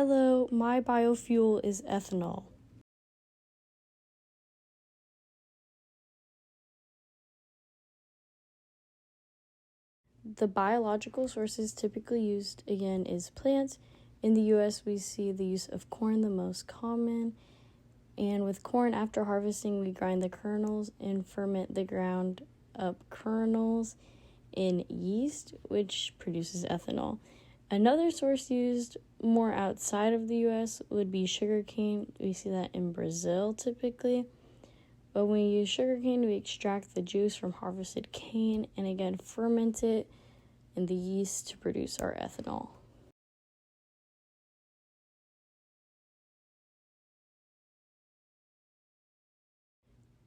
Hello, my biofuel is ethanol. The biological sources typically used, again, is plants. In the US, we see the use of corn the most common. And with corn, after harvesting, we grind the kernels and ferment the ground up kernels in yeast, which produces ethanol. Another source used more outside of the US would be sugarcane. We see that in Brazil typically. But when we use sugarcane, we extract the juice from harvested cane and again ferment it in the yeast to produce our ethanol.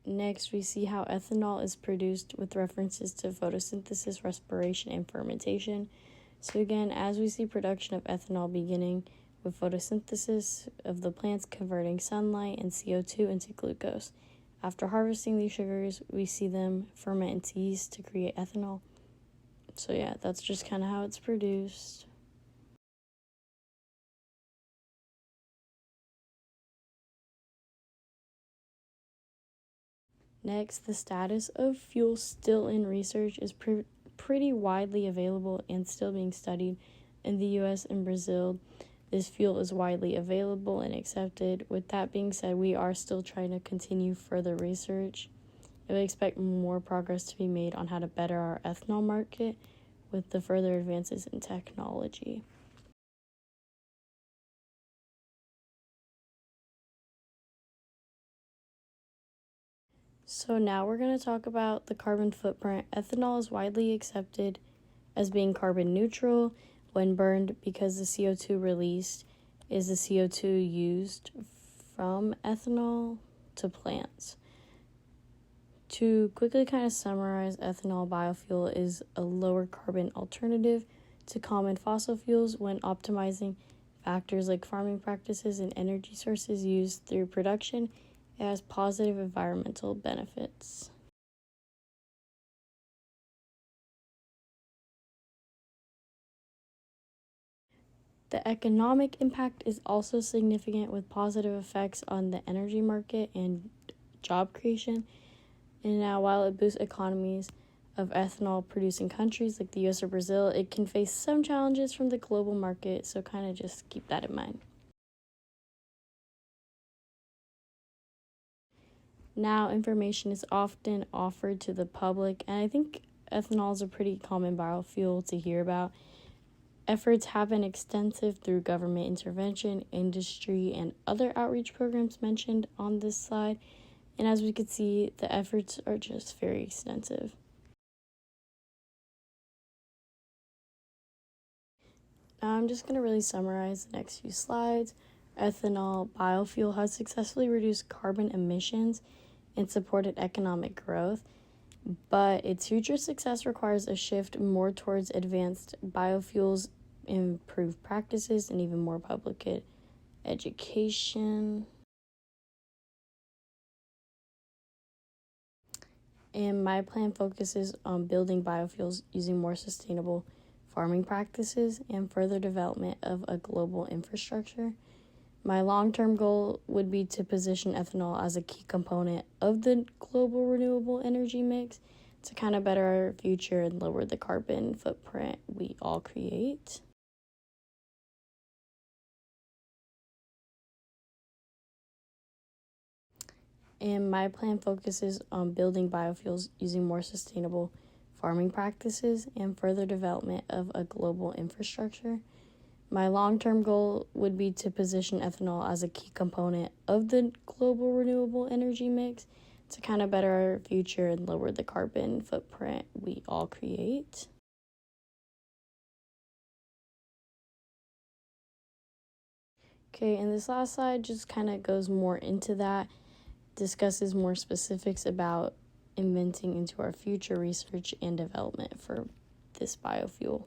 Next, we see how ethanol is produced with references to photosynthesis, respiration, and fermentation. So again, as we see production of ethanol beginning with photosynthesis of the plants converting sunlight and CO2 into glucose. After harvesting these sugars, we see them ferment into yeast to create ethanol. So yeah, that's just kind of how it's produced. Next, the status of fuel still in research is pretty widely available and still being studied in the US and Brazil. This fuel is widely available and accepted. With that being said, we are still trying to continue further research. And we expect more progress to be made on how to better our ethanol market with the further advances in technology. So now we're going to talk about the carbon footprint. Ethanol is widely accepted as being carbon neutral when burned because the CO2 released is the CO2 used from ethanol to plants. To quickly kind of summarize, ethanol biofuel is a lower carbon alternative to common fossil fuels when optimizing factors like farming practices and energy sources used through production. It has positive environmental benefits. The economic impact is also significant with positive effects on the energy market and job creation. And now, while it boosts economies of ethanol producing countries like the US or Brazil, it can face some challenges from the global market, so kind of just keep that in mind. Now, information is often offered to the public, and I think ethanol is a pretty common biofuel to hear about. Efforts have been extensive through government intervention, industry, and other outreach programs mentioned on this slide. And as we could see, the efforts are just very extensive. Now I'm just going to really summarize the next few slides. Ethanol biofuel has successfully reduced carbon emissions and supported economic growth, but its future success requires a shift more towards advanced biofuels, improved practices, and even more public education. And my plan focuses on building biofuels using more sustainable farming practices and further development of a global infrastructure. My long-term goal would be to position ethanol as a key component of the global renewable energy mix to kind of better our future and lower the carbon footprint we all create. And my plan focuses on building biofuels using more sustainable farming practices and further development of a global infrastructure. My long-term goal would be to position ethanol as a key component of the global renewable energy mix to kind of better our future and lower the carbon footprint we all create. Okay, and this last slide just kind of goes more into that, discusses more specifics about inventing into our future research and development for this biofuel.